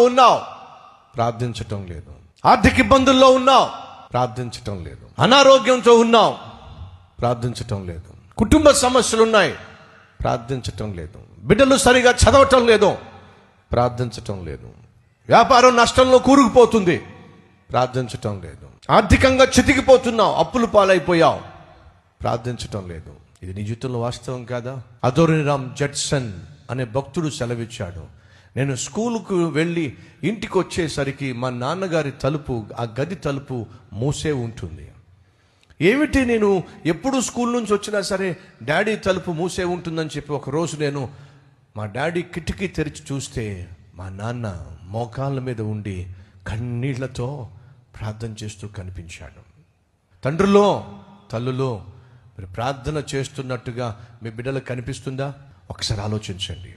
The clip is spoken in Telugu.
ఉన్నావు, ప్రార్థించటం లేదు. ఆర్థిక ఇబ్బందుల్లో ఉన్నావు, ప్రార్థించటం లేదు. అనారోగ్యంతో ఉన్నావు, ప్రార్థించటం లేదు. కుటుంబ సమస్యలు ఉన్నాయి, ప్రార్థించటం లేదు. బిడ్డలు సరిగా చదవటం లేదు, ప్రార్థించటం లేదు. వ్యాపారం నష్టంలో కూరుకుపోతుంది, ప్రార్థించటం లేదు. ఆర్థికంగా చితికిపోతున్నావు, అప్పులు పాలైపోయావు, ప్రార్థించటం లేదు. ఇది నీ జీవితంలో వాస్తవం కాదా? అదోనిరామ్ జడ్సన్ అనే భక్తుడు సెలవిచ్చాడు, నేను స్కూలుకు వెళ్ళి ఇంటికి వచ్చేసరికి మా నాన్నగారి తలుపు, ఆ గది తలుపు మూసే ఉంటుంది. ఏమిటి, నేను ఎప్పుడు స్కూల్ నుంచి వచ్చినా సరే డాడీ తలుపు మూసే ఉంటుందని చెప్పి ఒకరోజు నేను మా డాడీ కిటికీ తెరిచి చూస్తే మా నాన్న మోకాళ్ళ మీద ఉండి కన్నీళ్లతో ప్రార్థన చేస్తూ కనిపించాడు. తండ్రులో, తల్లులో, మీరు ప్రార్థన చేస్తున్నట్టుగా మీ బిడ్డలకు కనిపిస్తుందా? ఒకసారి ఆలోచించండి.